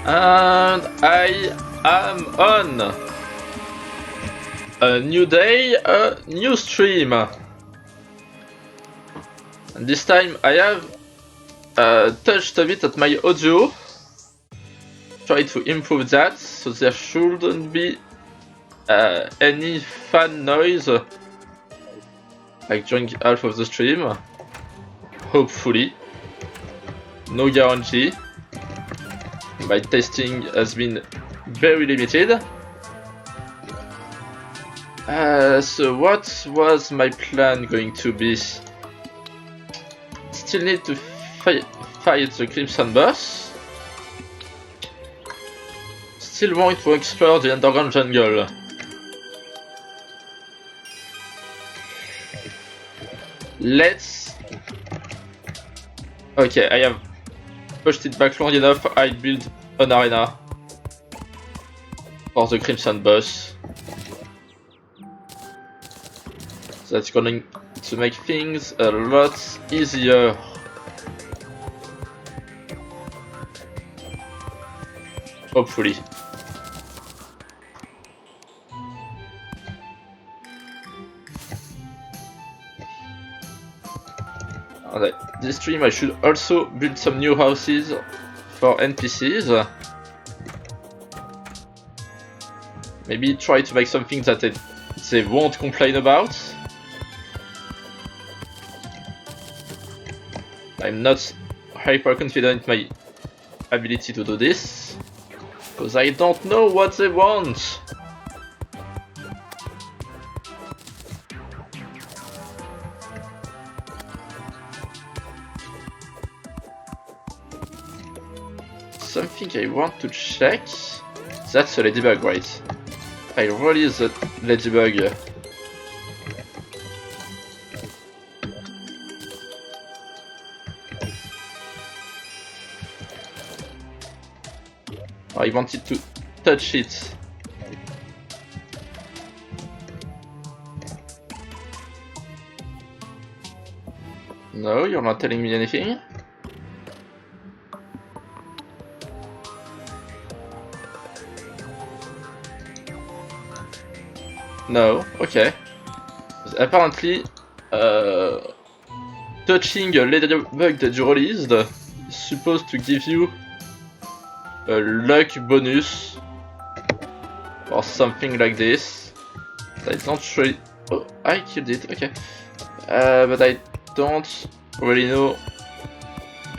And I am on a new day, a new stream. And this time I have touched a bit at my audio. Try to improve that so there shouldn't be any fan noise like during half of the stream. Hopefully. No guarantee. My testing has been very limited. So what was my plan going to be? Still need to fight the Crimson boss. Still want to explore the underground jungle. Let's... Okay, I have pushed it back long enough. I build an arena for the Crimson boss. That's going to make things a lot easier. Hopefully. Alright, this stream I should also build some new houses for NPCs. Maybe try to make something that they won't complain about. I'm not hyper confident in my ability to do this, because I don't know what they want. Something I want to check. That's a ladybug, right? I release the ladybug. I wanted to touch it. No, you're not telling me anything. No, okay. Apparently, touching a ladybug that you released is supposed to give you a luck bonus or something like this. I don't really... Oh, I killed it, okay. But I don't really know...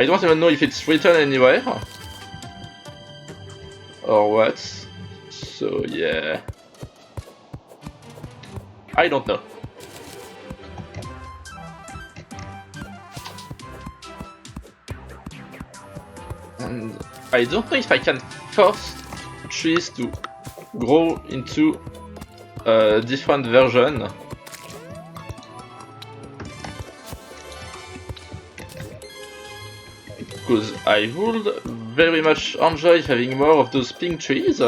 I don't even know if it's written anywhere or what. So yeah, I don't know. And I don't know if I can force trees to grow into a different version. Because I would very much enjoy having more of those pink trees.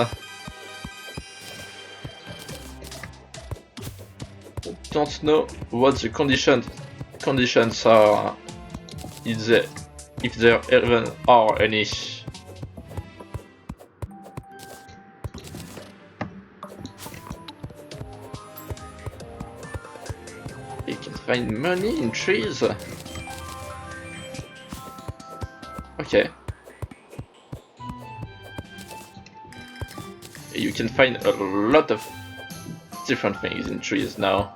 Don't know what the conditions are, if there even are any. You can find money in trees. Okay. You can find a lot of different things in trees now.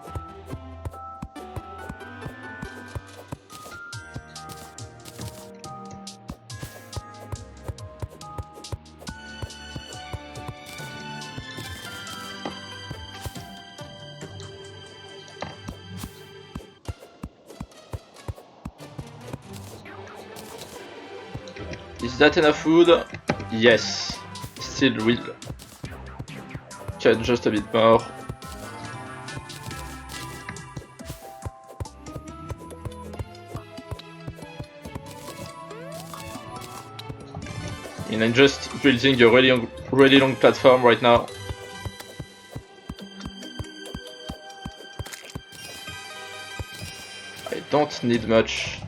Is that enough food? Yes. Still will cut just a bit more. And I'm just building a really long platform right now. I don't need much.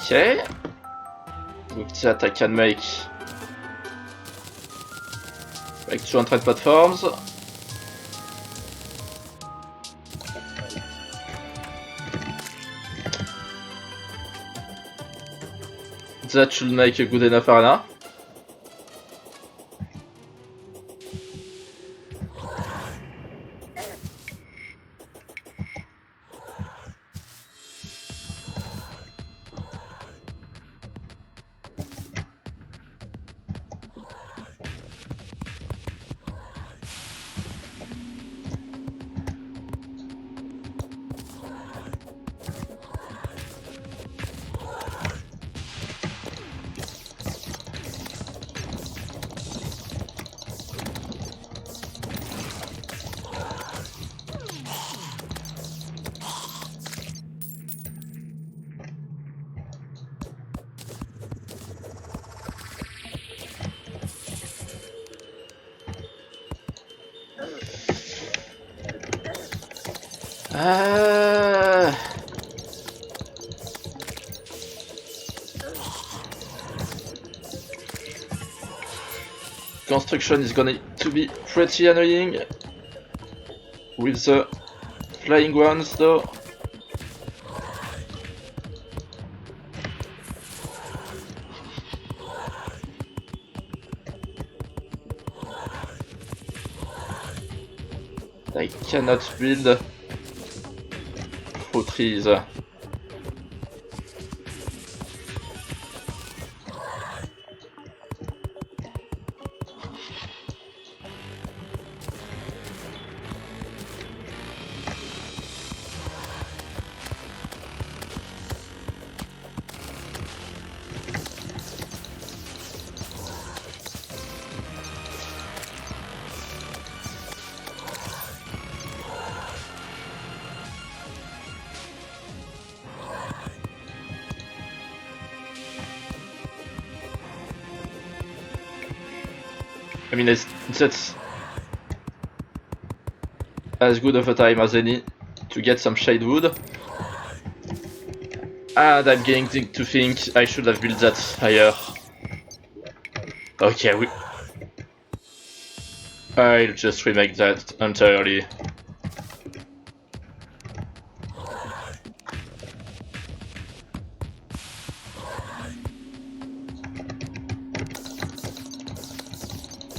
Okay. With that I can make like 200 platforms. That should make a good enough arena. Construction is going to be pretty annoying with the flying ones though. I cannot build through trees. I mean, that's as good of a time as any to get some shade wood. And I'm getting to think I should have built that higher. Okay, I'll just remake that entirely.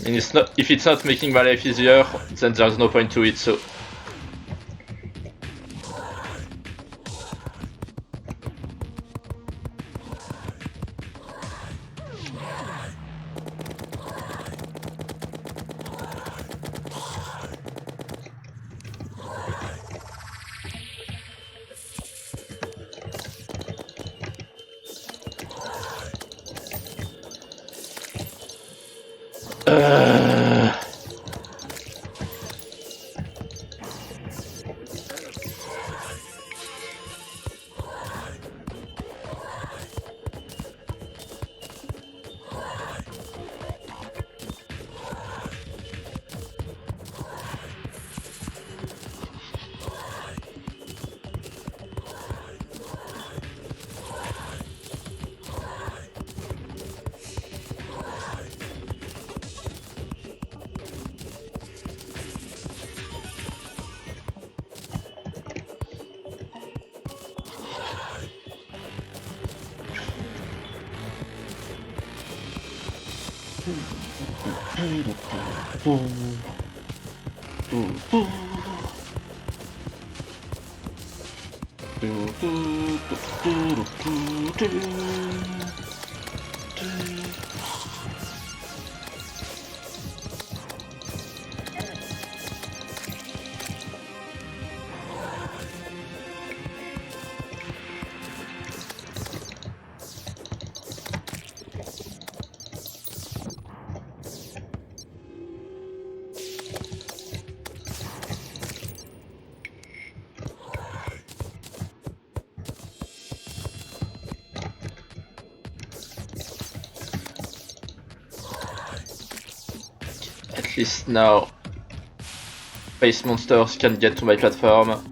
And if it's not making my life easier, then there's no point to it, so. At least now space monsters can get to my platform.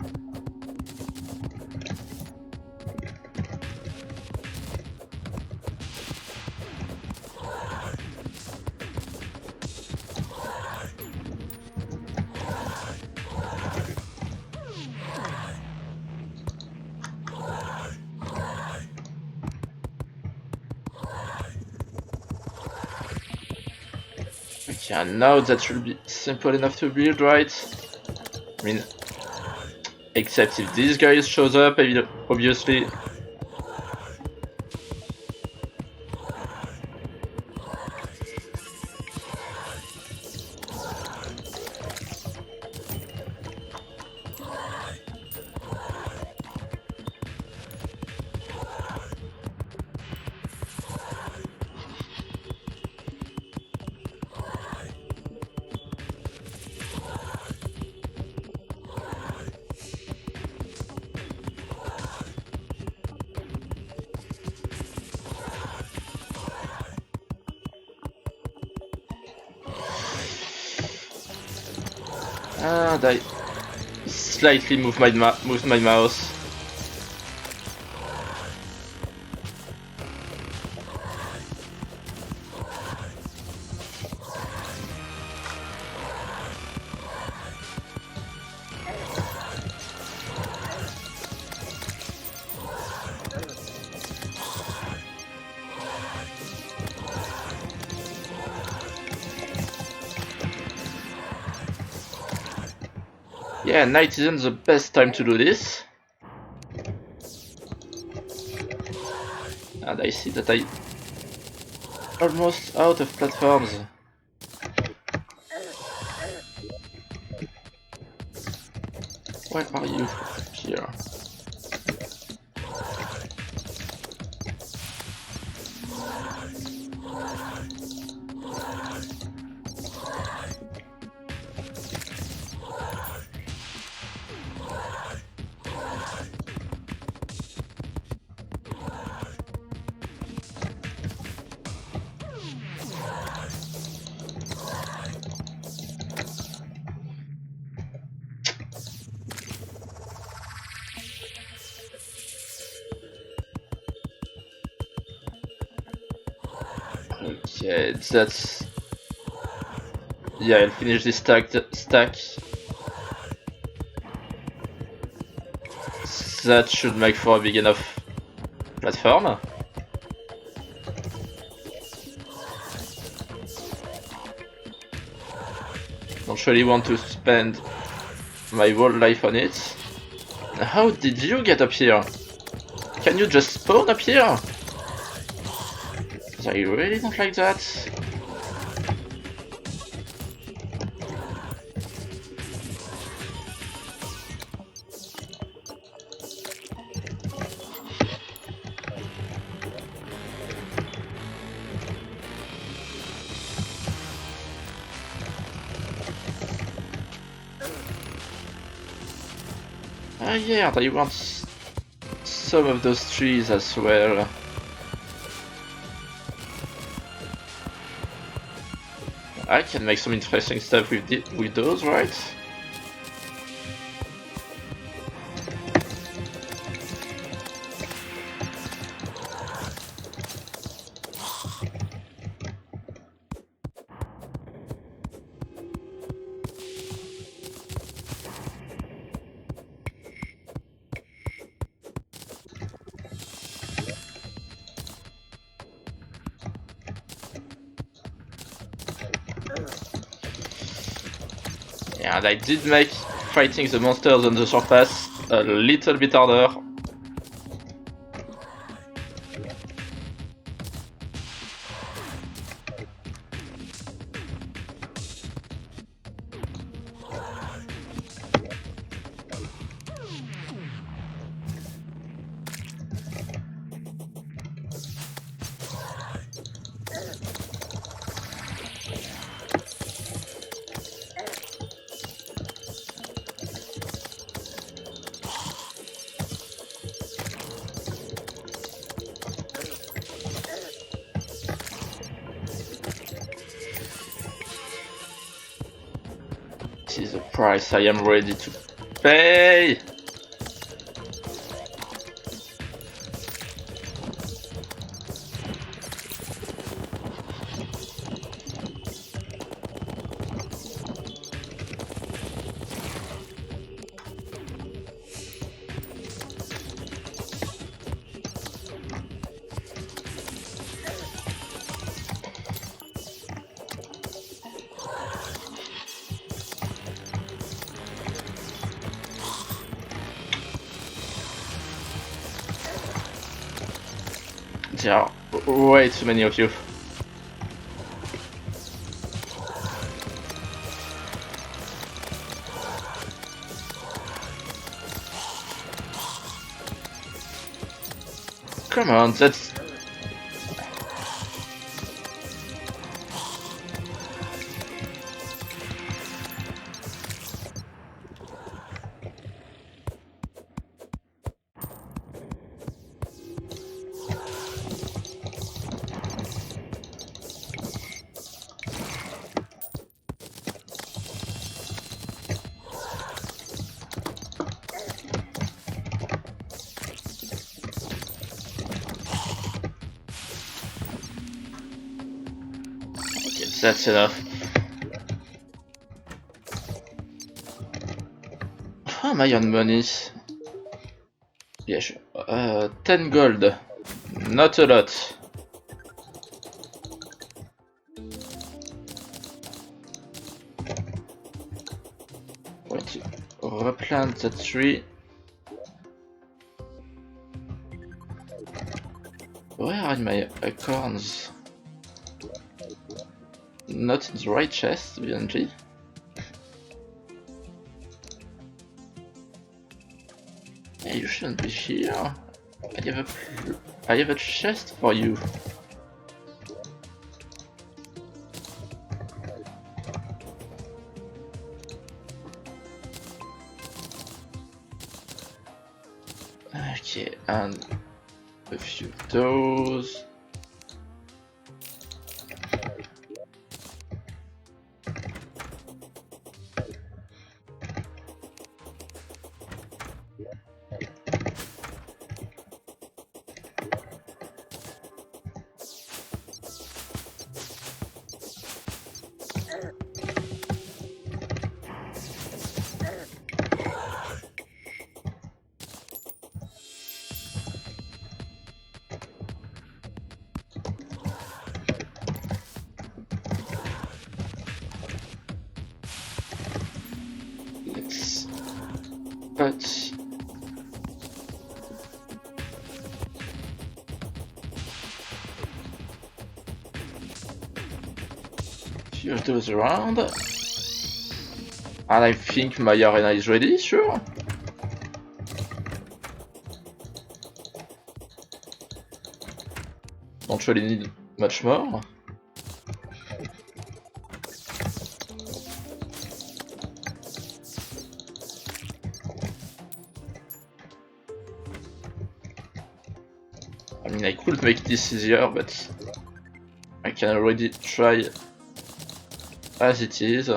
Yeah, now that should be simple enough to build, right? I mean, except if this guy shows up, obviously. And I slightly moved my mouse. Yeah, night isn't the best time to do this. And I see that I almost out of platforms. Where are you? Here. Okay, that's... Yeah, I'll finish this stack. That should make for a big enough platform. Don't really want to spend my whole life on it. How did you get up here? Can you just spawn up here? I really don't like that. Ah yeah, I want some of those trees as well. I can make some interesting stuff with those, right? And I did make fighting the monsters on the surface a little bit harder. This is a price I am ready to pay. There are way too many of you. Come on, that's... That's enough. How am I on money? Yeah, sure. 10 gold. Not a lot. Going to replant the tree. Where are my acorns? Not in the right chest, BNG. Yeah, you shouldn't be here. I have a chest for you. Okay, and a few of those. But few of those around, and I think my arena is ready. Sure. Don't really need much more. I mean, I could make this easier, but I can already try as it is.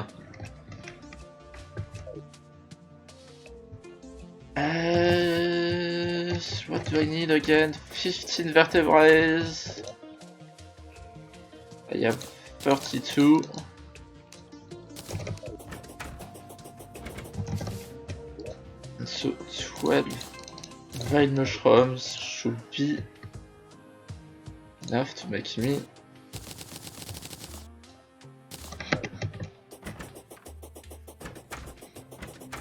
What do I need again? 15 vertebrae. I have 32. And so 12 vine mushrooms should be enough to make me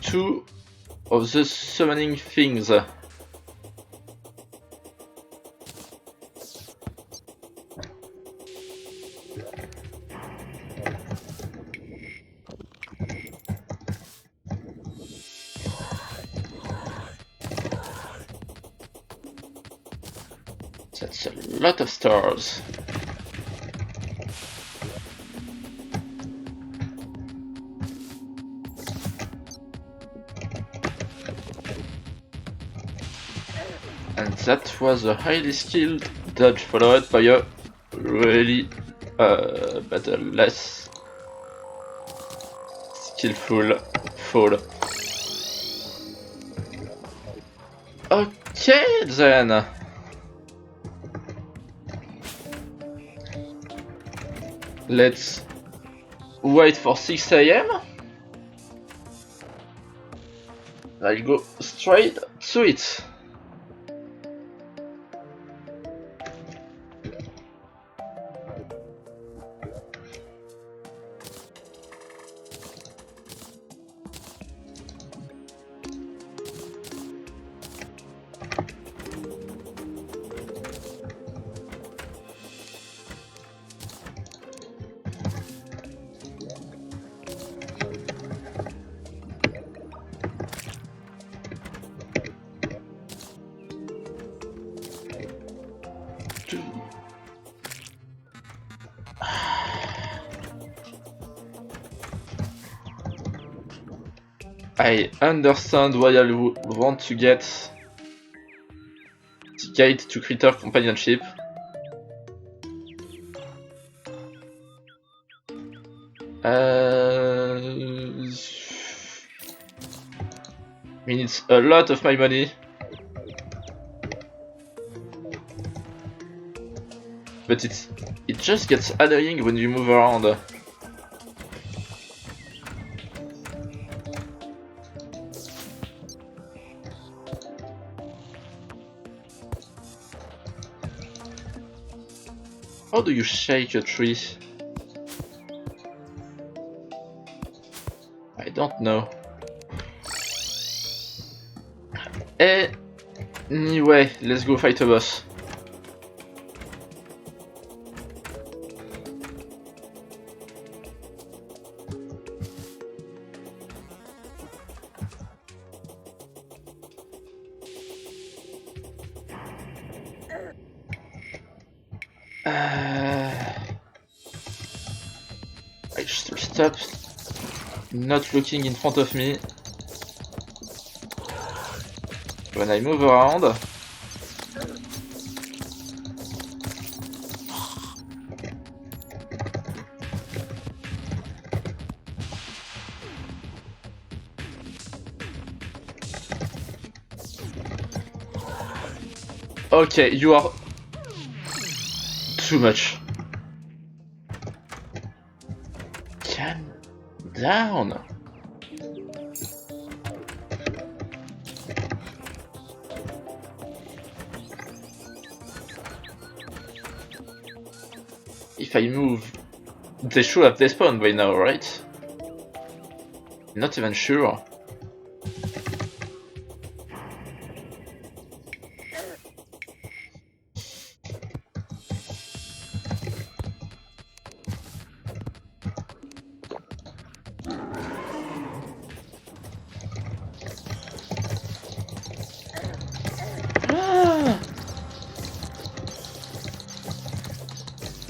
two of the summoning things. That's a lot of stars. And that was a highly skilled dodge followed by a really but a less skillful fall. Okay then. Let's wait for 6 AM. I'll go straight to it. I understand why you want to get the guide to critter companionship. I mean, it's a lot of my money. But it just gets annoying when you move around. How do you shake a tree? I don't know. Anyway, let's go fight a boss. I should stop not looking in front of me when I move around. Okay, you are too much. Calm down. If I move, they should have despawned by now, right? Not even sure.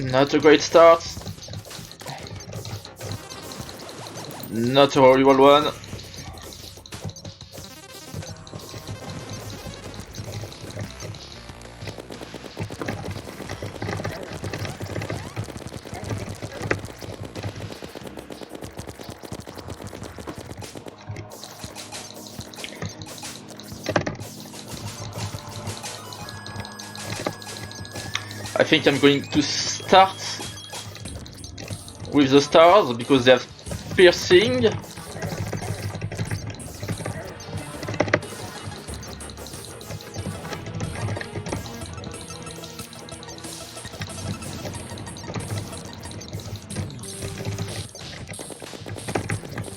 Not a great start. Not a horrible one. I think I'm going to start with the stars because they have piercing.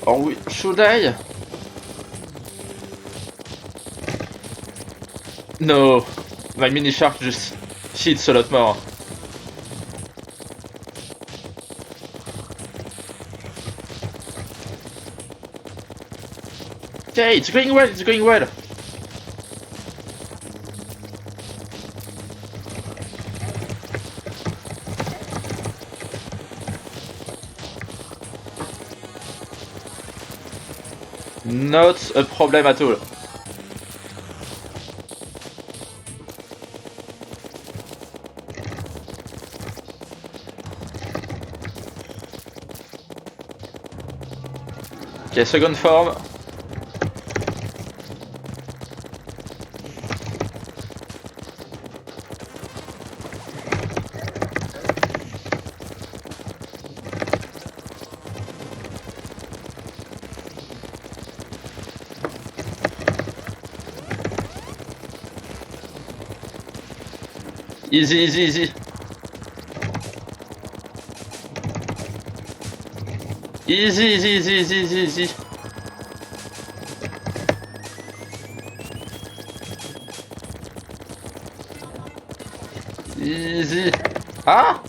Or should I? No, my mini shark just hits a lot more. Okay, it's going well, it's going well. Not a problem at all. Okay, second form. Easy, easy, easy. Easy, easy, easy, easy, easy, easy. Easy. Ah!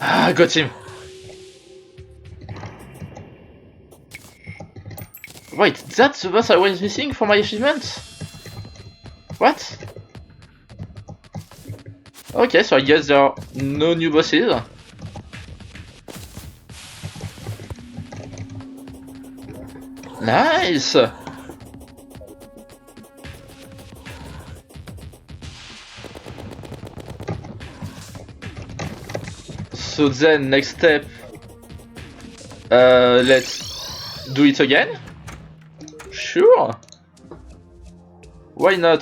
Ah, got him. Wait, that's the boss I was missing for my achievement? What? Okay, so I guess there are no new bosses. Nice! So then, next step, let's do it again? Sure! Why not?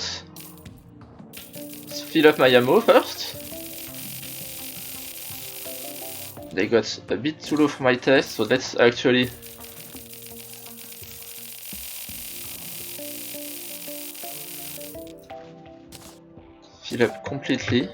Let's fill up my ammo first. They got a bit too low for my test, so let's actually fill up completely.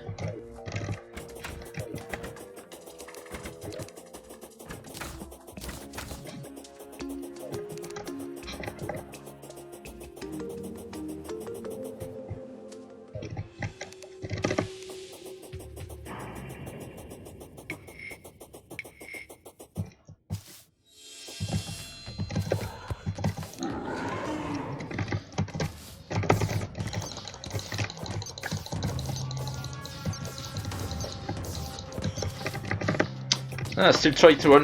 Still trying to run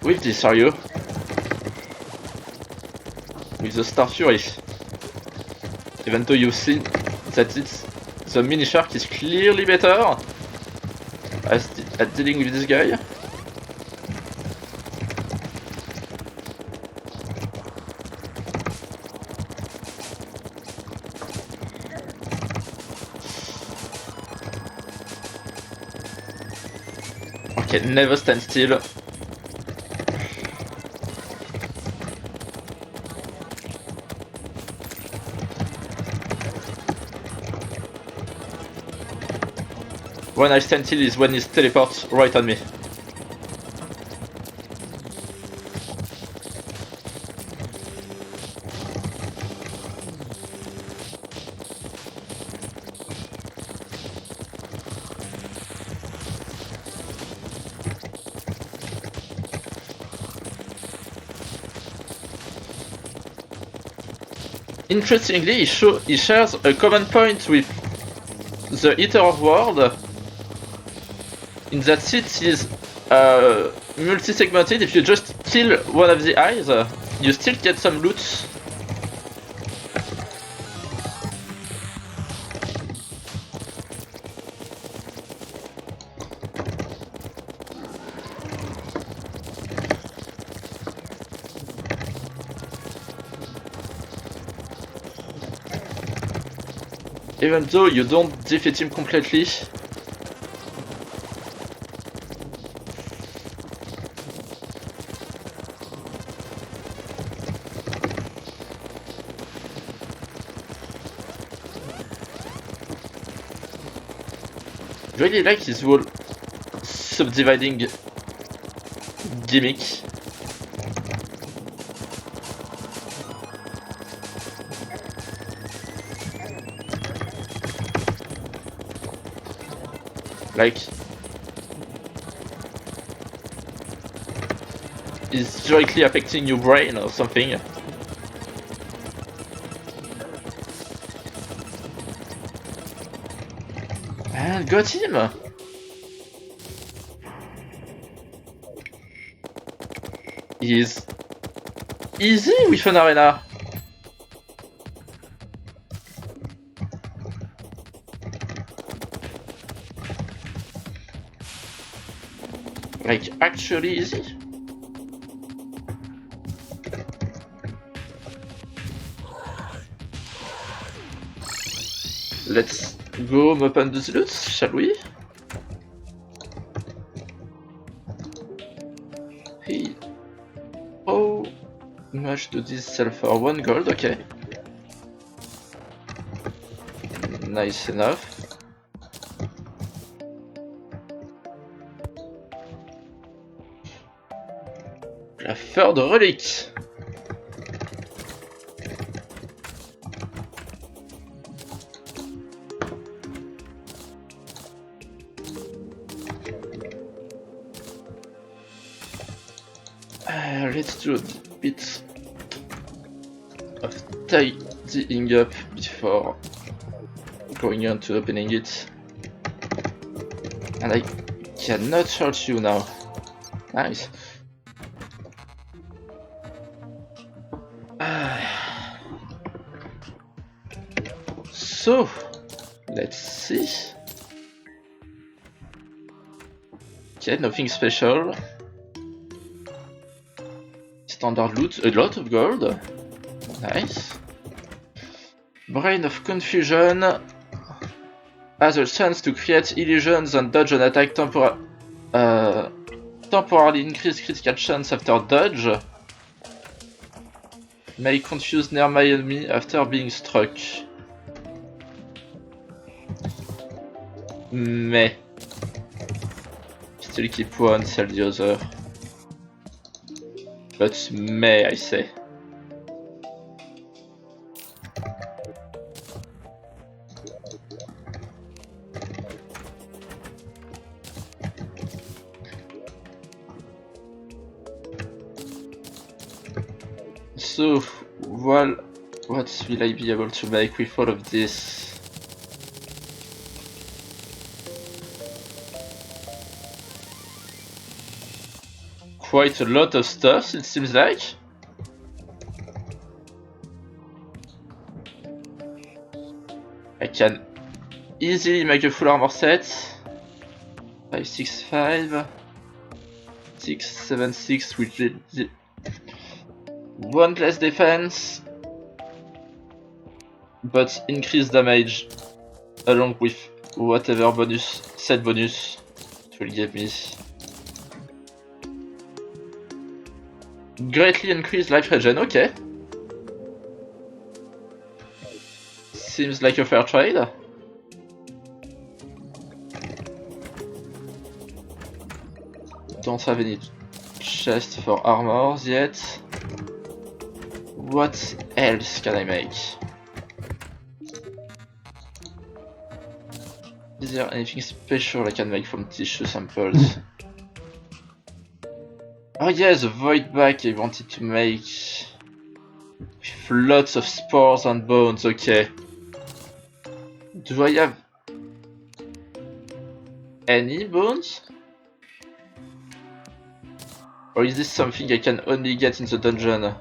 with this, are you? With the Star Fury. Even though you see that the mini shark is clearly better at dealing with this guy. Okay, never stand still. When I stand still is when he teleports right on me. Interestingly, he shares a common point with the Eater of World, in that it is multi-segmented. If you just kill one of the eyes, you still get some loot. Even though you don't defeat him completely. Really like his whole subdividing gimmick. Like, it's directly affecting your brain or something. And got him! He's easy with an arena. Like, actually easy. Let's go open the loot, shall we? Hey. How much do this sell for? 1 gold, okay. Nice enough. La fleur de relique. Let's do a bit of tidying up before going on to opening it. And I cannot hurt you now. Nice. So, let's see. Okay, nothing special. Standard loot, a lot of gold. Nice. Brain of Confusion has a chance to create illusions and dodge an attack temporarily increase critical chance after dodge. May confuse near my enemy after being struck. Mais still keep one, sell the other. But may I say. So, well, what will I be able to make with all of this? Quite a lot of stuff, it seems like. I can easily make a full armor set. 565, 676 with the one less defense, but increased damage along with whatever bonus, set bonus it will give me. Greatly increased life regen, okay. Seems like a fair trade. Don't have any chest for armors yet. What else can I make? Is there anything special I can make from tissue samples? Oh yeah, the void back I wanted to make with lots of spores and bones, okay. Do I have any bones? Or is this something I can only get in the dungeon?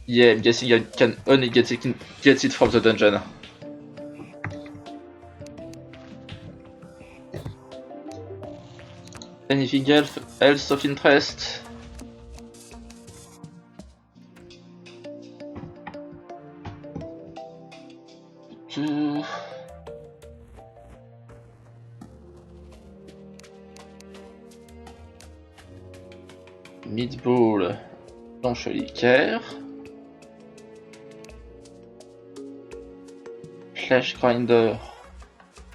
Yeah, I'm guessing I can only get it from the dungeon. Anything else of interest? Meatball, planche liqueur. Flash grinder,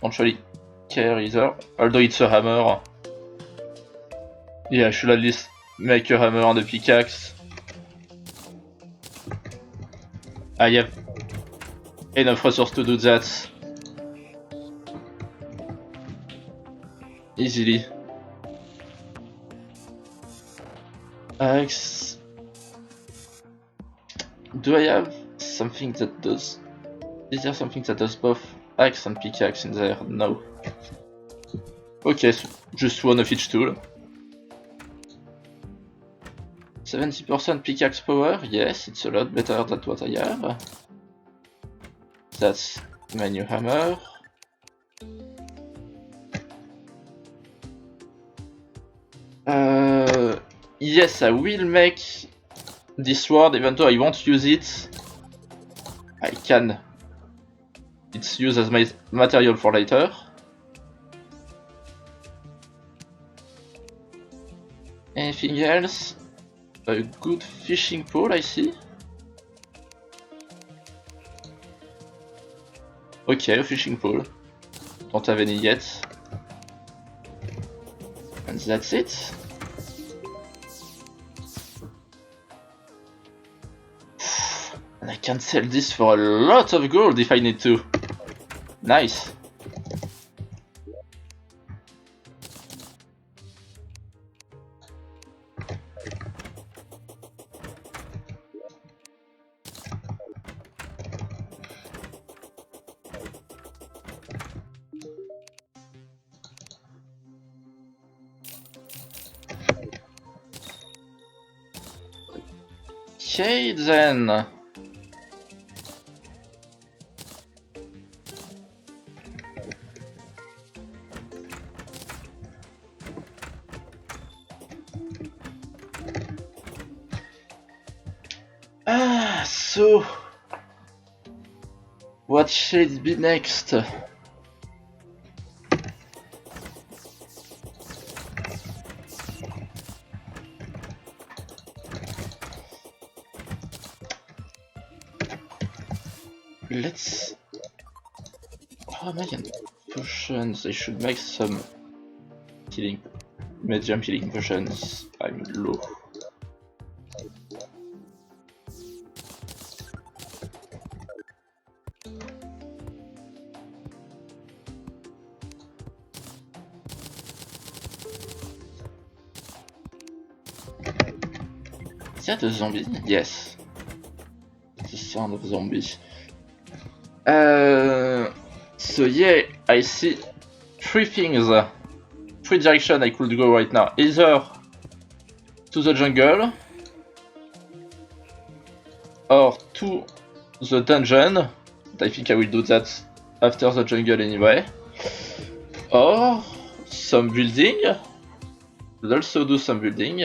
planche liqueur either, although it's a hammer. Yeah, I should at least make a hammer and a pickaxe. I have enough resources to do that. Easily. Axe. Do I have something that does... Is there something that does both axe and pickaxe in there? No. Okay, so just one of each tool. 70% pickaxe power, yes, it's a lot better than what I have. That's my new hammer. Yes, I will make this sword, even though I won't use it. I can. It's used as my material for later. Anything else? A good fishing pole, I see. Okay, a fishing pole. Don't have any yet. And that's it. And I can sell this for a lot of gold if I need to. Nice. Okay then. So what should be next? Let's... Oh man, potions, I should make some healing, medium healing potions. I'm low. Is that a zombie? Yes. The sound of zombie. So yeah, I see three things, three directions I could go right now. Either to the jungle, or to the dungeon. But I think I will do that after the jungle anyway. Or some building. Will also do some building.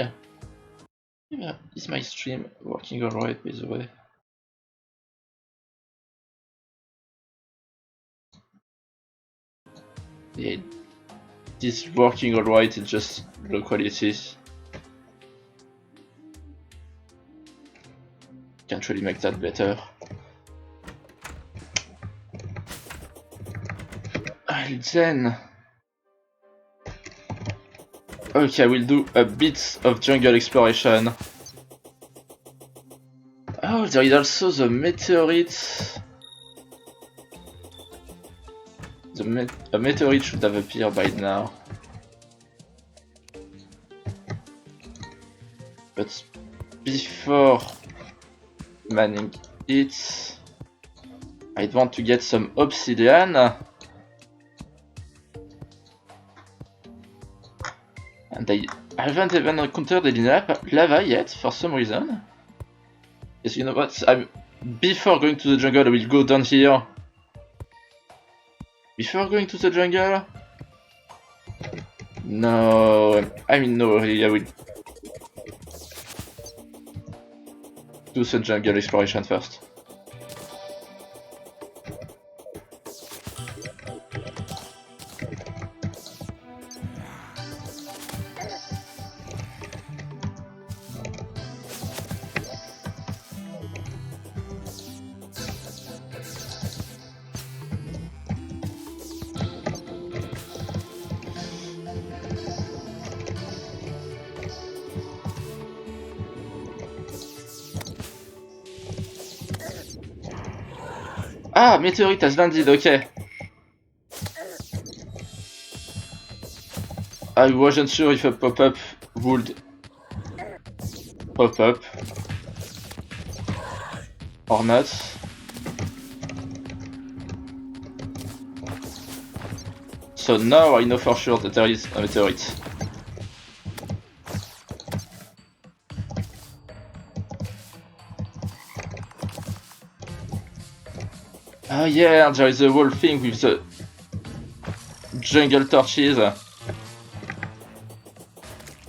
Yeah, is my stream working alright, by the way? Yeah, it is working alright, it's just low quality. Can't really make that better. And then... Okay, I will do a bit of jungle exploration. Oh, there is also the meteorite. A meteorite should have appeared by now. But before manning it, I'd want to get some obsidian. And I haven't even encountered any lava yet for some reason. Yes, you know what? Before going to the jungle, I will go down here. Before going to the jungle? No, I'm in no hurry. I will do the jungle exploration first. Ah, meteorite has landed, okay. I wasn't sure if a pop-up would pop up or not. So now I know for sure that there is a meteorite. Oh yeah, there is a whole thing with the jungle torches,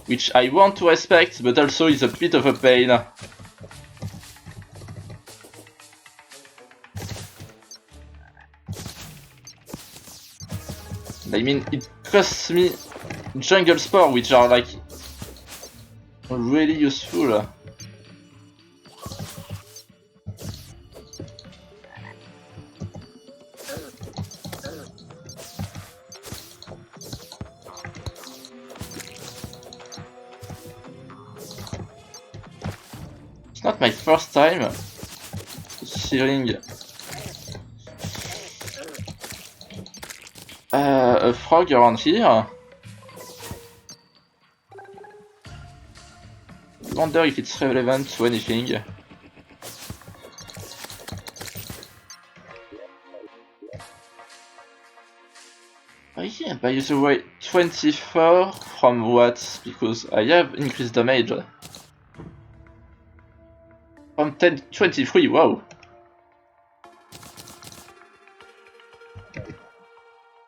which I want to respect, but also is a bit of a pain. I mean, it costs me jungle spore, which are like really useful. It's not my first time seeing a frog around here. I wonder if it's relevant to anything. Oh yeah, by the way, 24 from what? Because I have increased damage. From 1023, wow.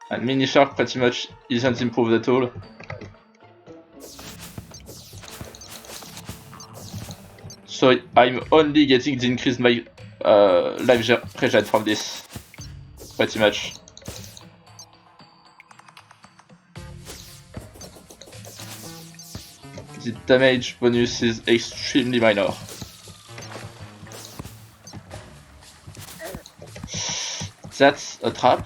And mini shark pretty much isn't improved at all. So I'm only getting the increased my life regen from this, pretty much. The damage bonus is extremely minor. That's a trap.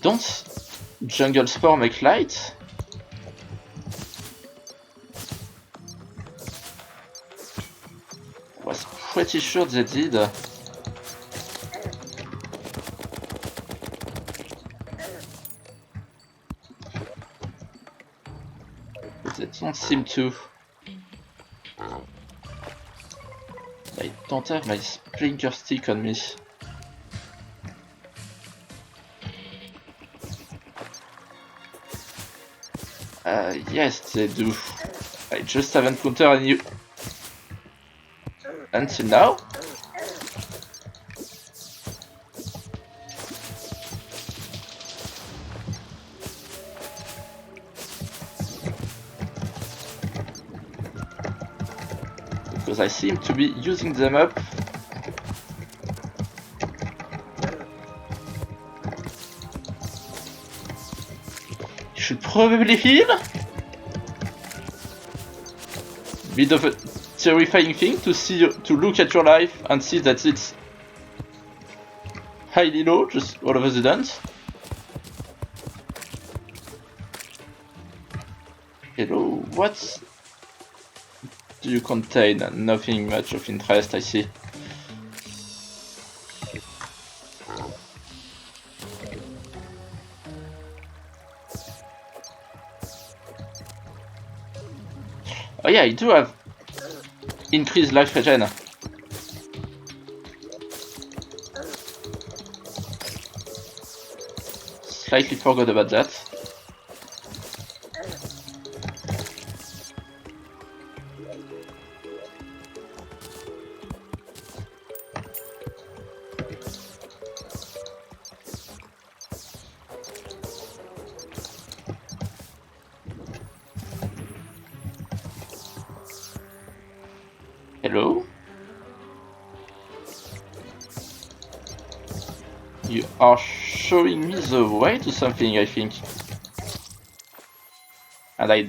Don't jungle spore make light? I was pretty sure they did. But they don't seem to. I don't have my splinker stick on me. Yes, they do. I just haven't encountered any until now. Because I seem to be using them up. You should probably heal. Bit of a terrifying thing to see, to look at your life and see that it's highly low, just all of a sudden. Hello, what do you contain? Nothing much of interest, I see. Oh yeah, I do have increased life regen. Slightly forgot about that. Hello? You are showing me the way to something, I think. And I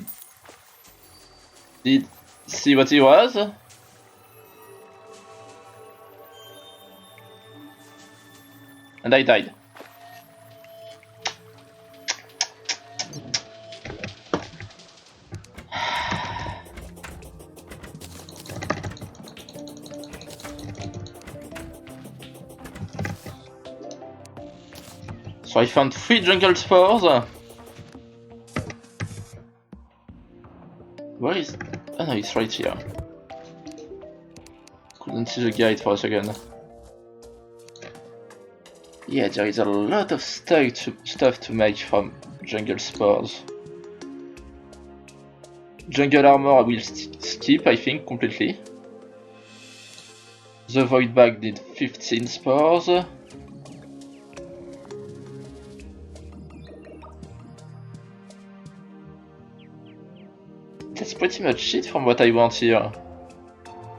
did see what it was. And I died. So I found 3 jungle spores. Where is... Oh no, it's right here. Couldn't see the guide for a second. Yeah, there is a lot of stuff to make from jungle spores. Jungle armor I will skip, I think, completely. The void bag did 15 spores. That's pretty much it from what I want here.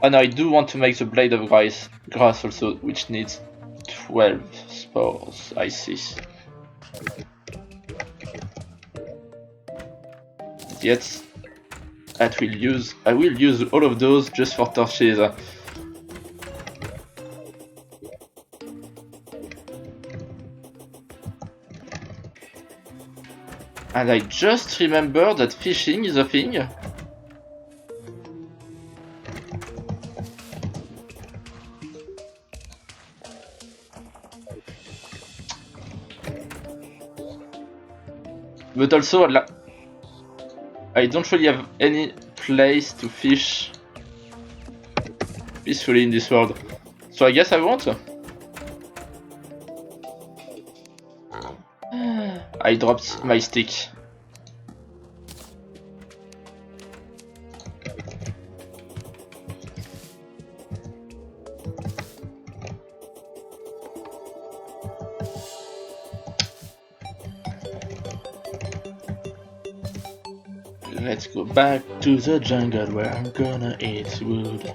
And I do want to make the blade of grass also, which needs 12 spores, I see. Yet, I will use all of those just for torches. And I just remember that fishing is a thing. But also, I don't really have any place to fish peacefully in this world. So I guess I won't. I dropped my stick. Let's go back to the jungle where I'm gonna eat wood.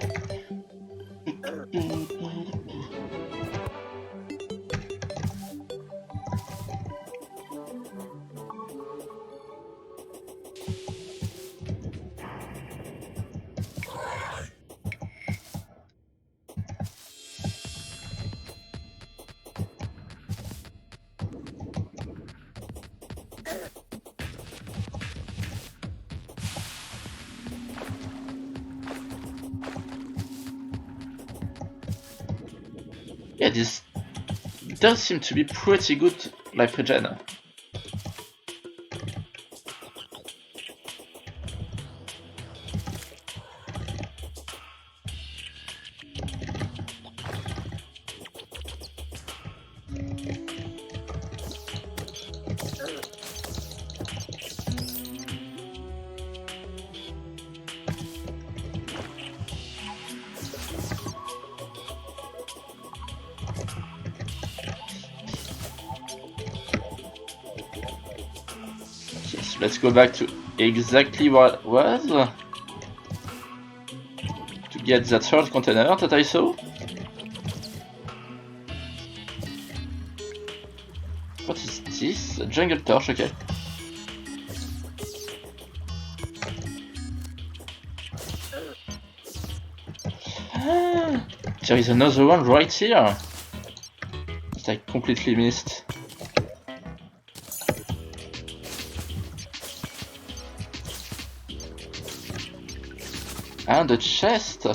Yeah, this does seem to be pretty good life regen. Let's go back to exactly what it was to get that third container that I saw. What is this? A jungle torch, okay. There is another one right here that I completely missed. And a chest!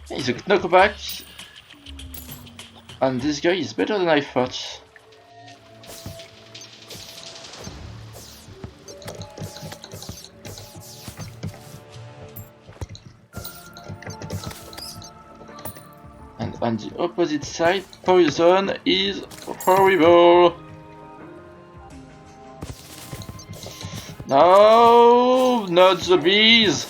He's a knockback, and this guy is better than I thought. And on the opposite side, poison is horrible. No, not the bees.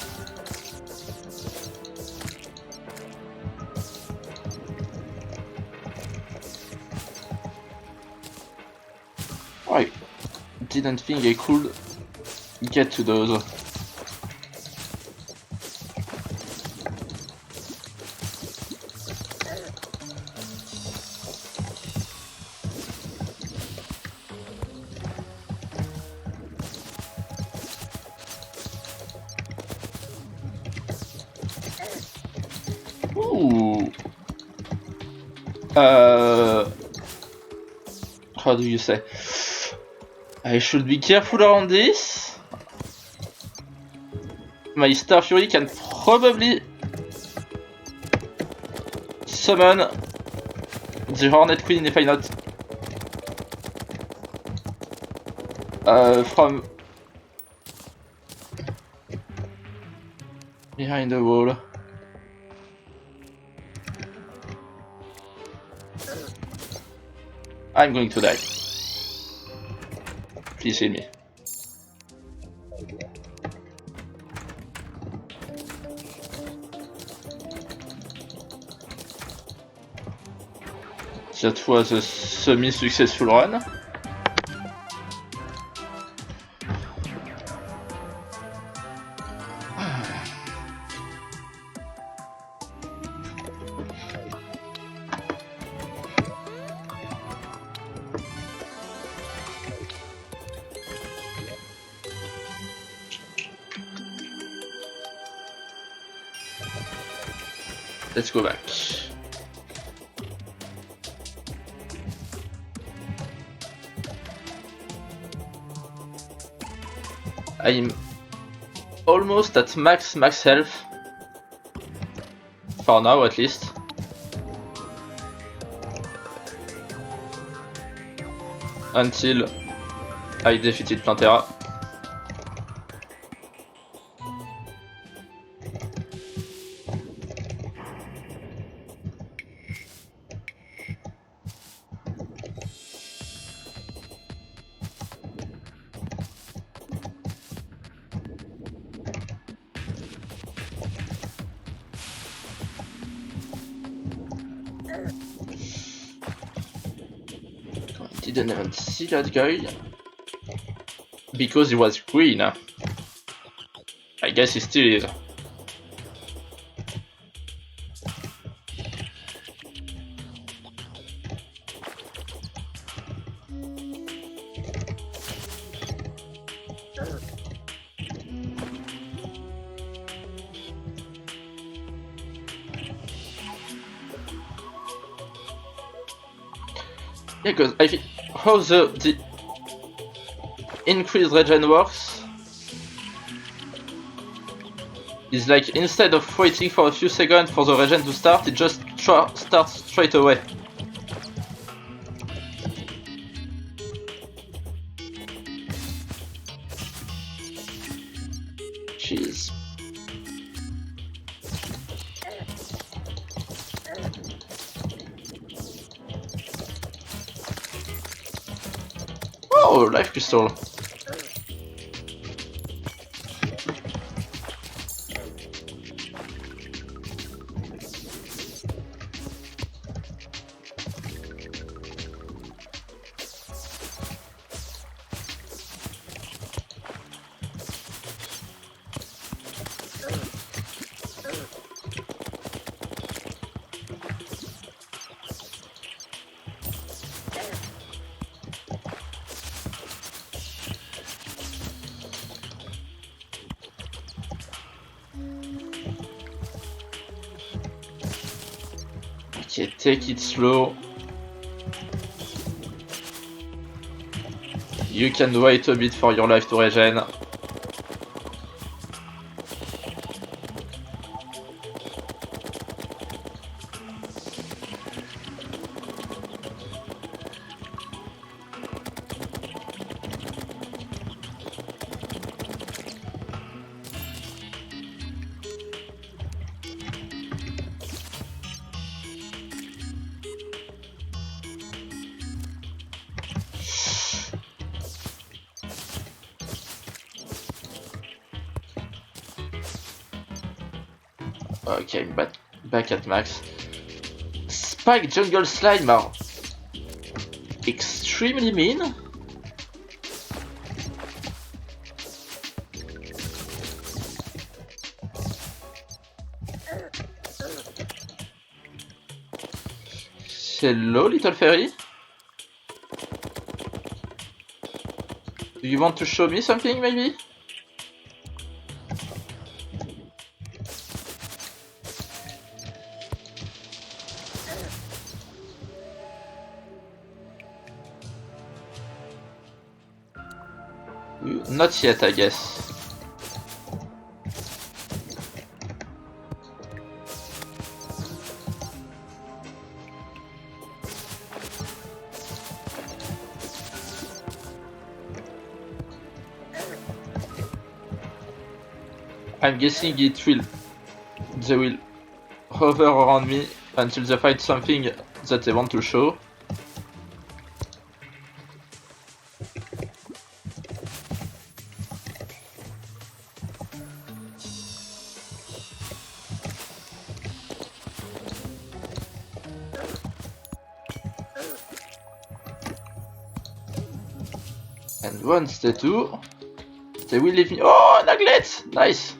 I didn't think I could get to those. Ooh. How do you say? I should be careful around this. My Star Fury can probably summon the Hornet Queen if I not from behind the wall. I'm going to die. Please heal me. That was a semi-successful run. Let's go back. I'm almost at max health. For now, at least. Until I defeated Plantera. Didn't even see that guy because he was green. I guess he still is. Yeah, because I think how the increased regen works is like instead of waiting for a few seconds for the regen to start, it just starts straight away. Jeez. Oh, life crystal. Okay, take it slow. You can wait a bit for your life to regen. Okay, back at max. Spike Jungle Slime are extremely mean. Hello, little fairy. Do you want to show me something, maybe? Not yet, I guess. I'm guessing they will hover around me until they find something that they want to show. And once they do, they will leave me. Oh, Naglet! Nice!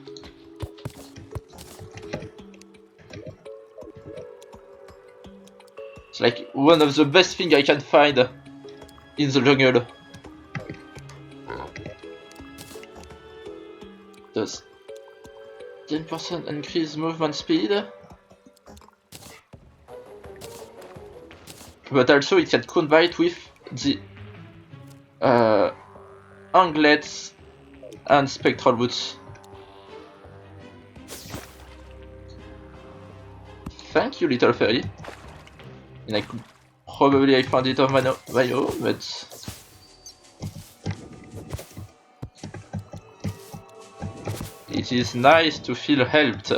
It's like one of the best things I can find in the jungle. Does 10% increase movement speed? But also it can combine with the Anglet's and Spectral Boots. Thank you, little fairy. And I could probably find it on my own, but it is nice to feel helped.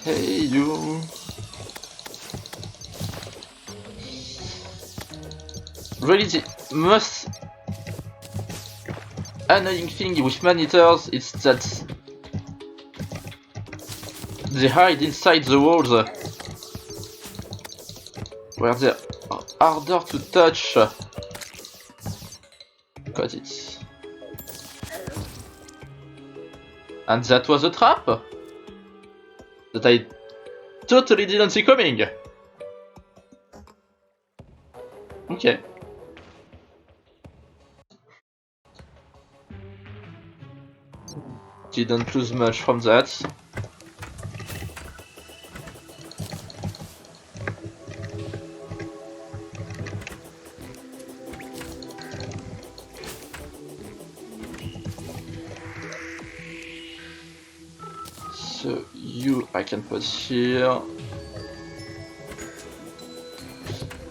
Hey you. Really the most annoying thing with man-eaters is that they hide inside the walls where they are harder to touch. Got it. And that was a trap that I totally didn't see coming. Okay. Didn't lose much from that. So you I can put here.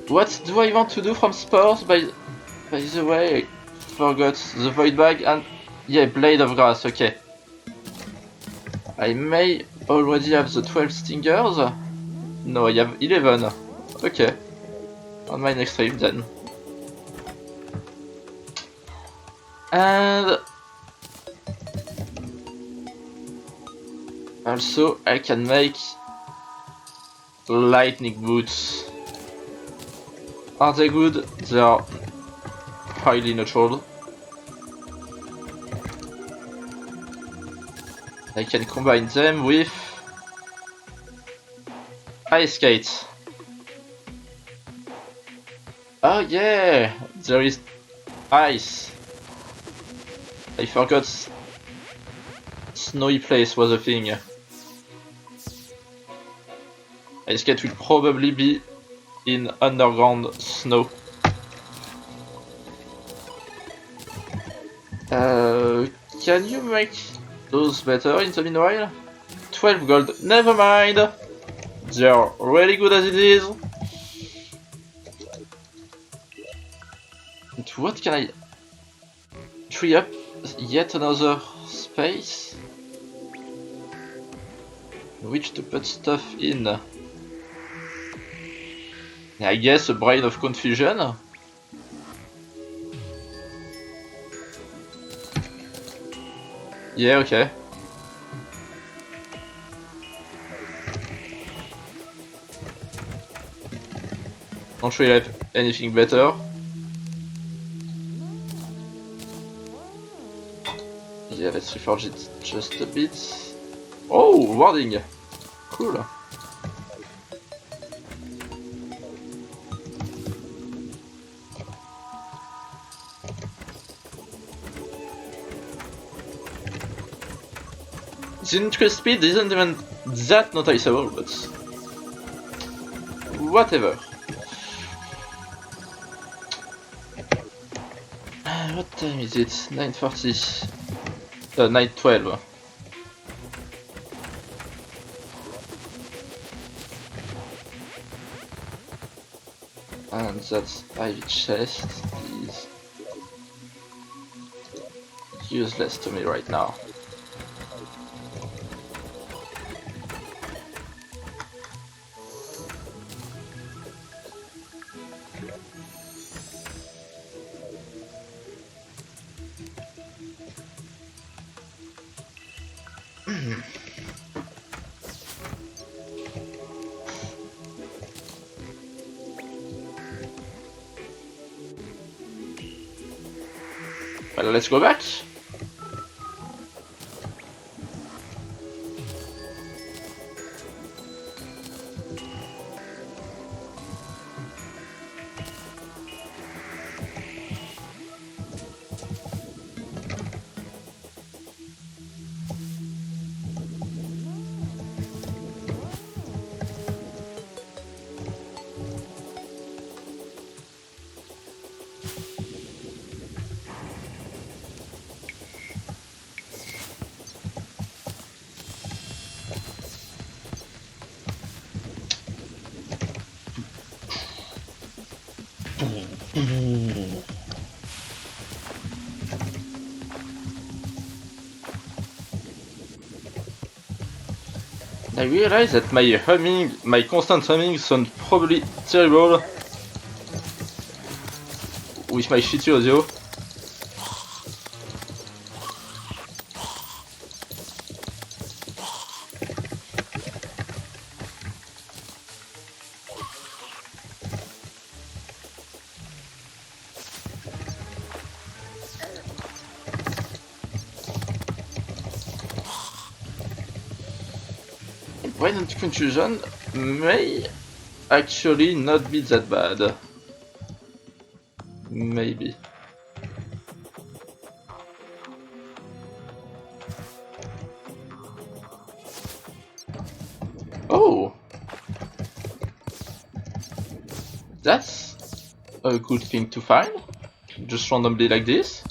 What do I want to do from spores by the way? I forgot the void bag and yeah, blade of grass, okay. I may already have the 12 stingers. No, I have 11. Okay. On my next trip then. And also I can make lightning boots. Are they good? They are highly neutral. I can combine them with ice skate. Oh yeah, there is ice. I forgot snowy place was a thing. Ice skate will probably be in underground snow. Can you make those better in the meanwhile? 12 gold, never mind! They are really good as it is. And what can I tree up? Yet another space? Which to put stuff in? I guess a brain of confusion. Yeah, okay. Don't really have anything better. Yeah, let's reforge it just a bit. Oh, warding! Cool. The increased speed isn't even that noticeable, but whatever. What time is it? 9:40. 9:12. And that ivy chest is useless to me right now. Well, let's go back. I realize that my constant humming sounds probably terrible with my shitty audio. Violent confusion may actually not be that bad. Maybe. Oh! That's a good thing to find. Just randomly like this.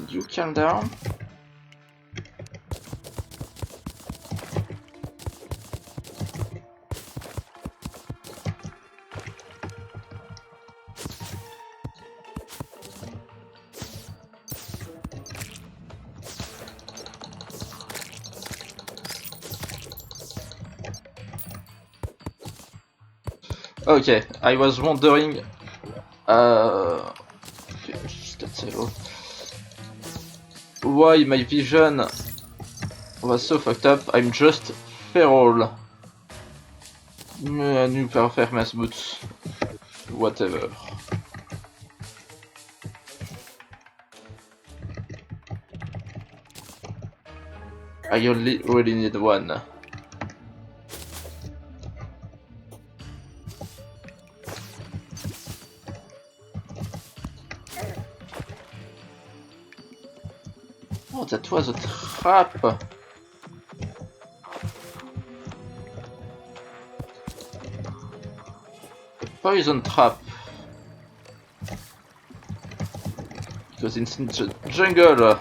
You calm down. Okay, I was wondering. Why my vision was so fucked up. I'm just feral. New performance boots. Whatever. I only really need one. Oh, that was a trap! A poison trap. Because it's in the jungle.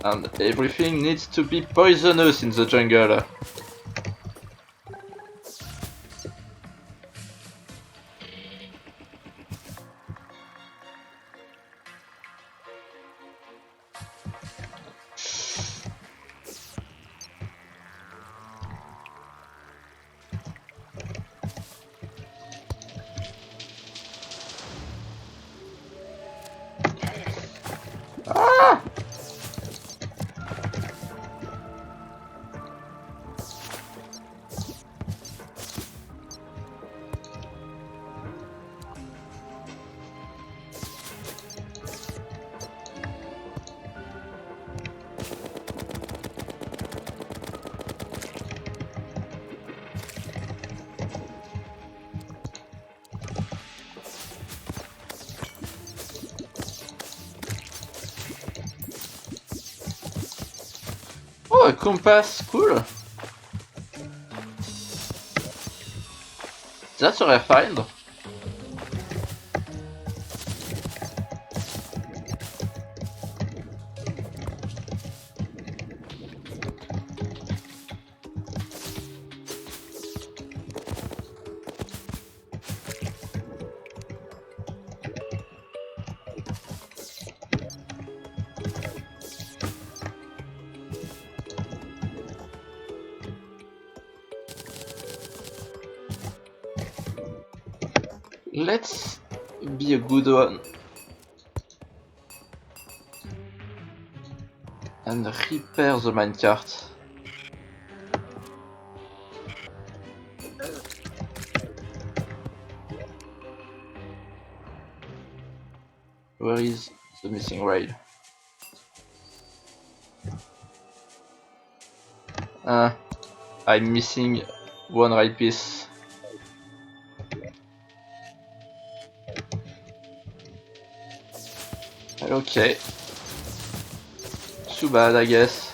And everything needs to be poisonous in the jungle. Ah! Oh, a compass, cool. That's a rare find. Let's be a good one and repair the minecart. Where is the missing rail? I'm missing one rail piece. Okay. Too bad, I guess.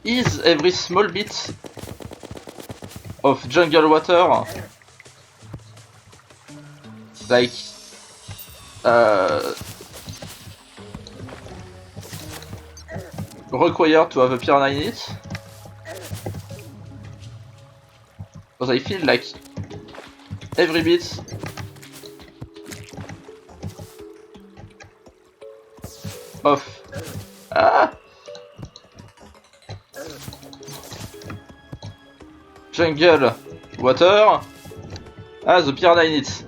Is every small bit of jungle water like required to have a piranha in it? Because I feel like every bit of jungle water has a piranha in it.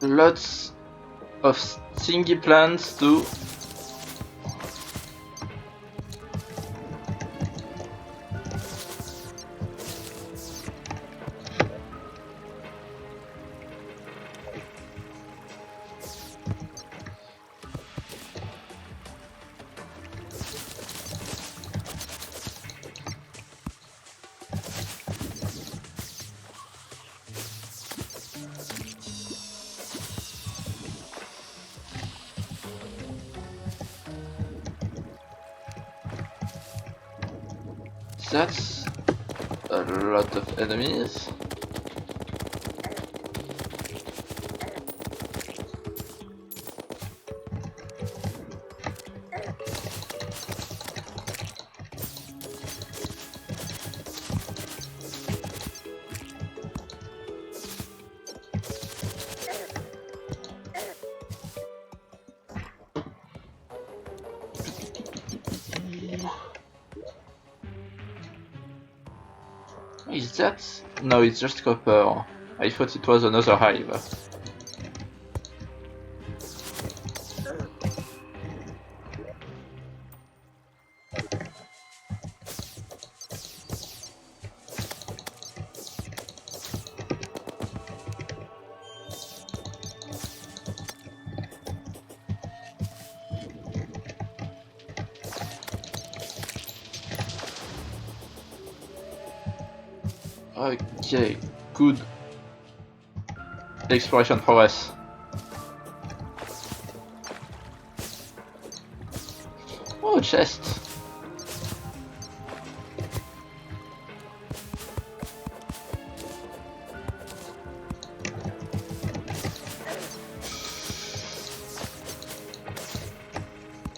Lots of stingy plants too. That's a lot of enemies. Is that? No, it's just copper. I thought it was another hive. Okay, good exploration progress. Oh, chest.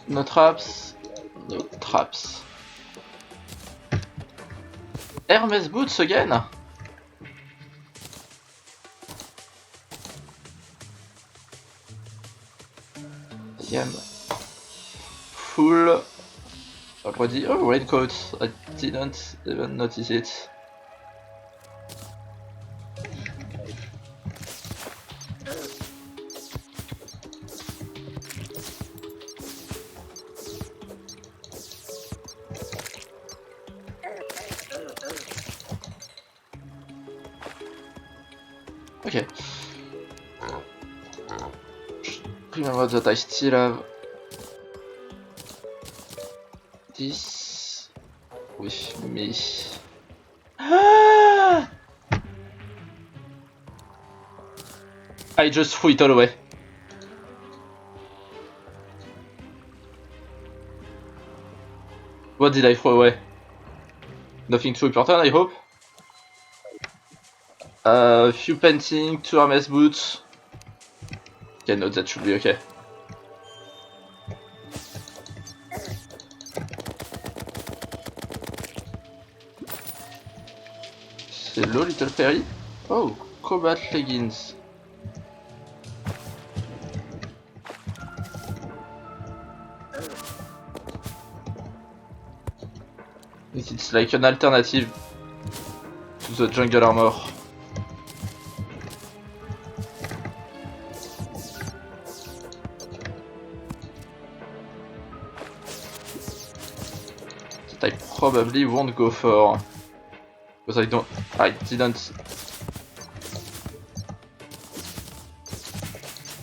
No traps. No traps. Hermes boots again? I am full already. Oh, raincoat. I didn't even notice it. Okay. Remember that I still have this with me. I just threw it all away. What did I throw away? Nothing too important, I hope. Few painting, 2 Hermes boots. Okay, no, that should be okay. Hello, little fairy. Oh, combat leggings. It's like an alternative to the jungle armor. That I probably won't go for. Because I didn't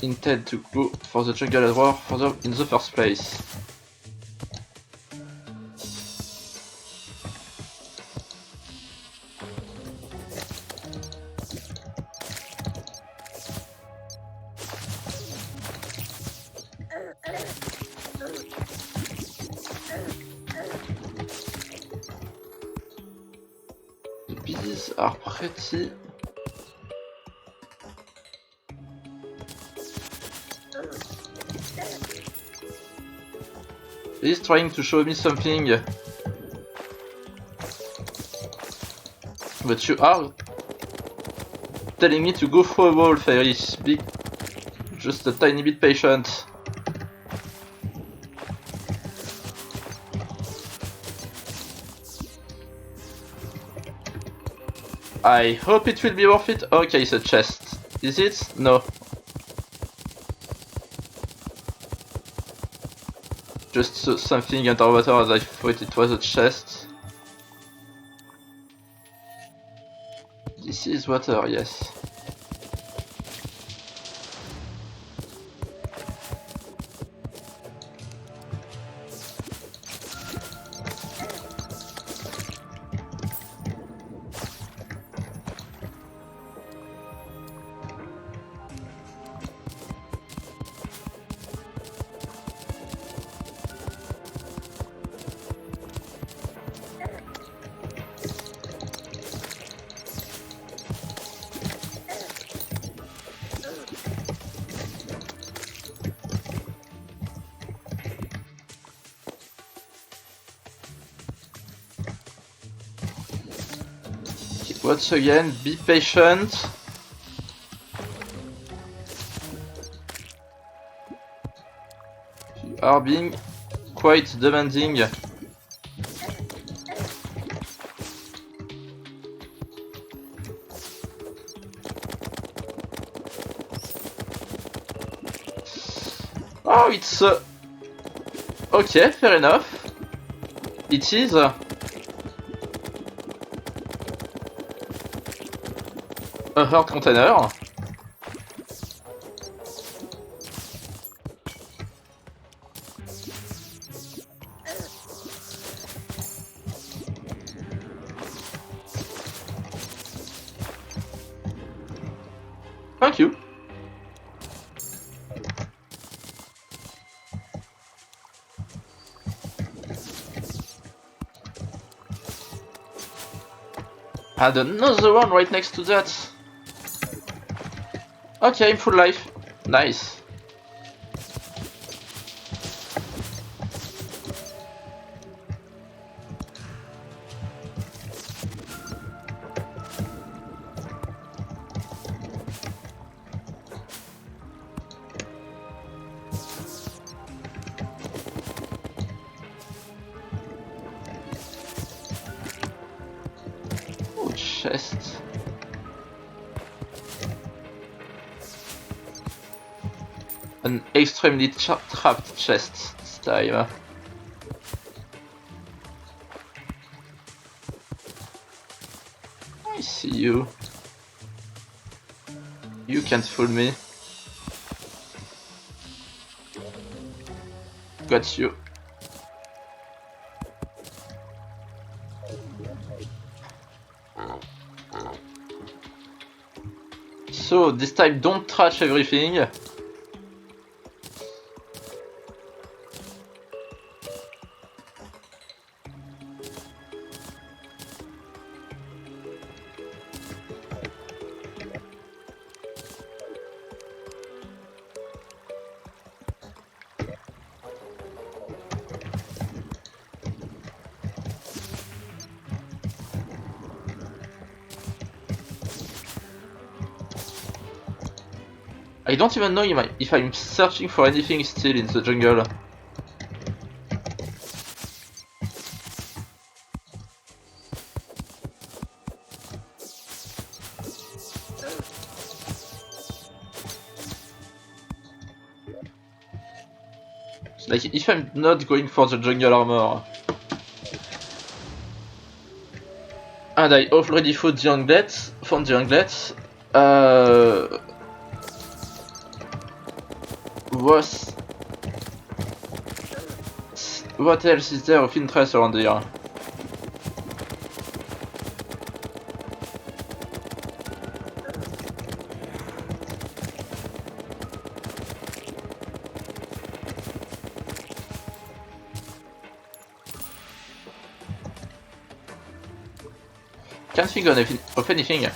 intend to go for the jungle armor further in the first place. The bees are pretty. He's trying to show me something. But you are telling me to go through a wall, fairy. Be just a tiny bit patient. I hope it will be worth it. Okay, it's a chest. Is it? No. Just something underwater as I thought it was a chest. This is water, yes. Once again, be patient. You are being quite demanding. Oh, it's okay, fair enough. It is. A heart container. Thank you. And another one right next to that. Okay, I'm full life. Nice. Oh, chest. An extremely trapped chest this time. I see you. You can't fool me. Got you. So this time don't trash everything. I don't even know if I'm searching for anything still in the jungle. Like, if I'm not going for the jungle armor. And I already found the anglet. What else is there of interest around here? Can't think of anything.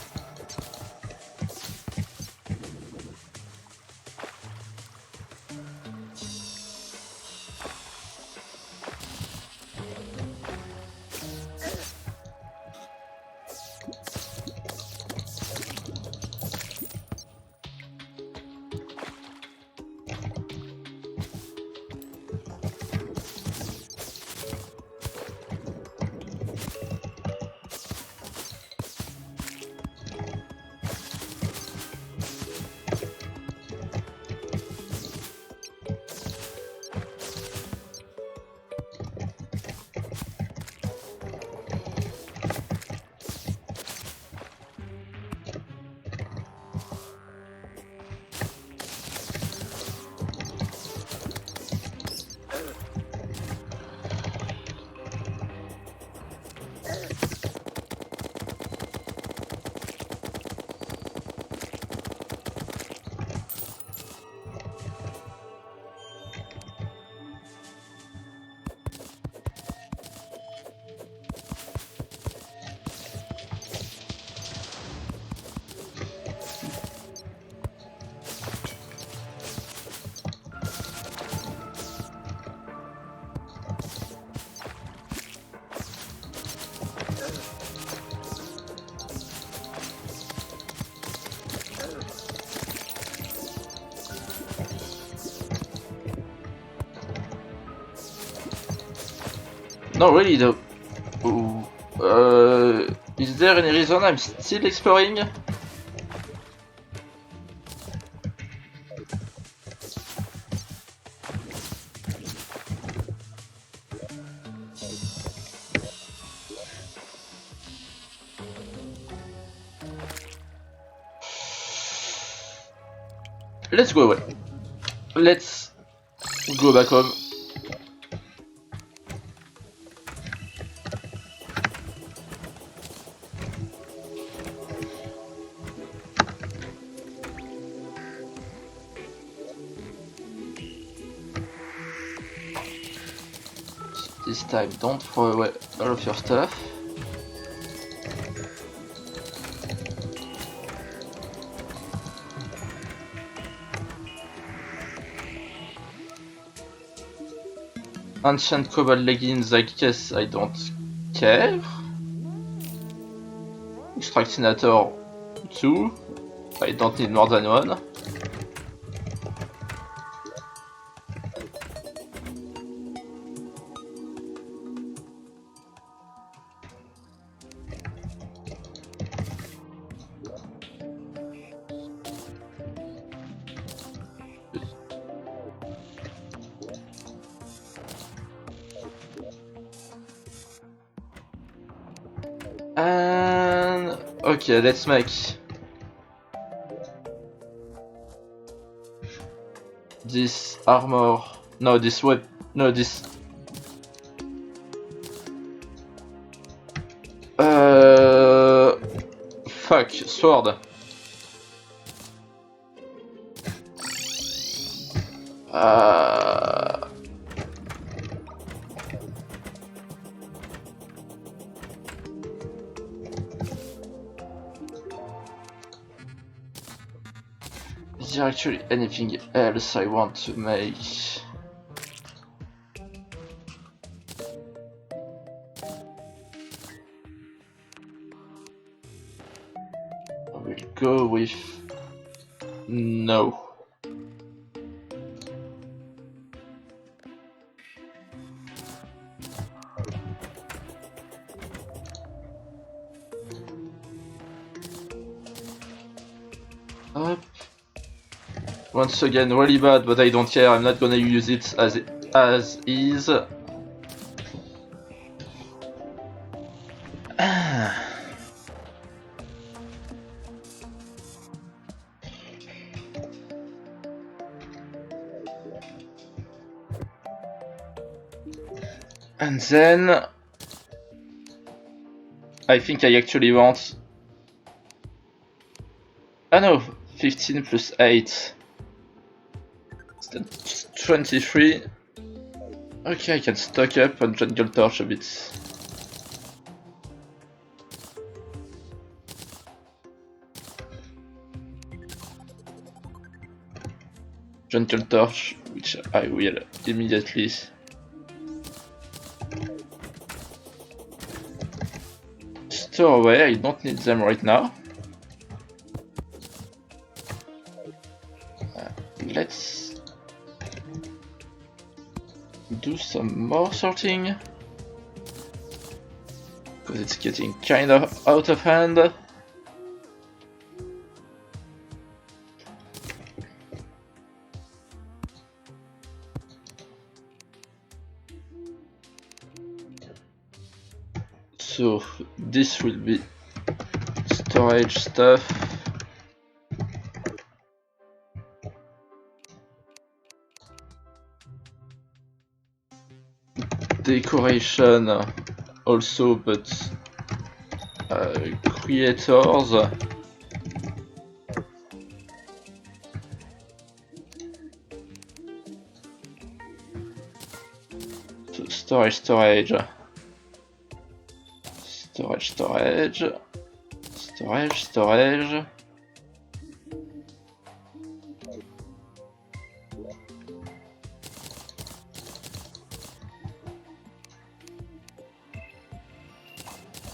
No, really though. Is there any reason I'm still exploring? Let's go away. Let's go back home. This time don't throw away all of your stuff. Ancient cobalt leggings, I guess I don't care. Extractinator 2, I don't need more than one. And okay, let's make this armor. No, this weapon. No, this. Fuck, sword. Is there actually anything else I want to make? I will go with no. Up. Once again, really bad, but I don't care. I'm not gonna use it as is. And then I think I actually want. Ah no, 15 plus 8. That's 23. Okay, I can stock up on Jungle Torch a bit. Jungle Torch, which I will immediately. Store away, I don't need them right now. Let's do some more sorting, because it's getting kind of out of hand. So this will be storage stuff. Decoration also, but creators. So storage.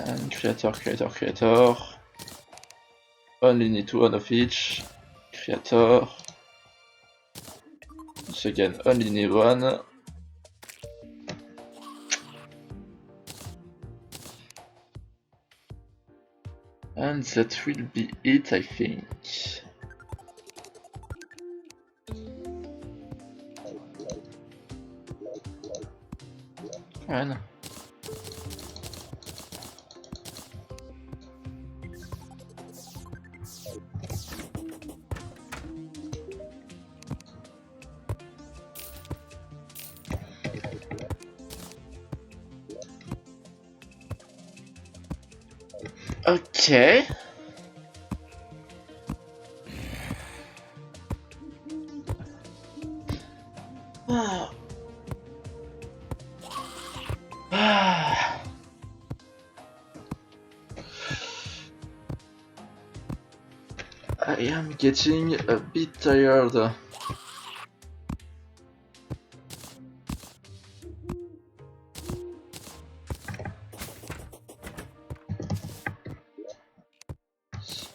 And creator. Only need one of each. Creator. Once again, only need one. And that will be it, I think. Fine. Okay. I am getting a bit tired.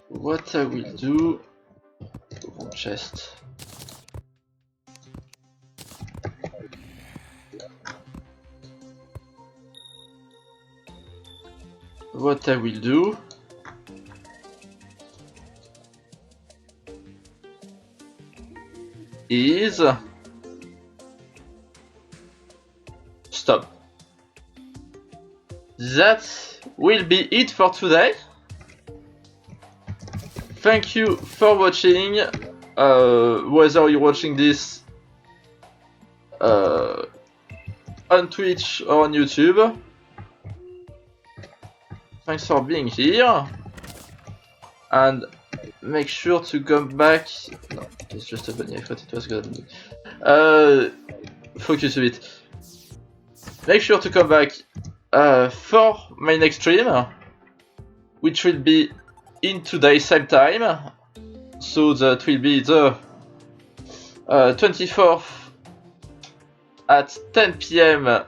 What I will do, chest. What I will do is stop. That will be it for today. Thank you for watching. Whether you're watching this on Twitch or on YouTube. Thanks for being here, and make sure to come back. No, it's just a bunny. I thought it was gonna be. Focus a bit. Make sure to come back for my next stream, which will be in today's same time. So that will be the 24th at 10 PM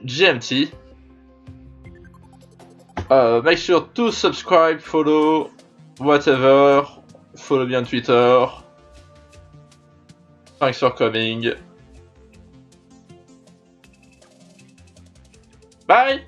GMT. Make sure to subscribe, follow, whatever. Follow me on Twitter. Thanks for coming. Bye!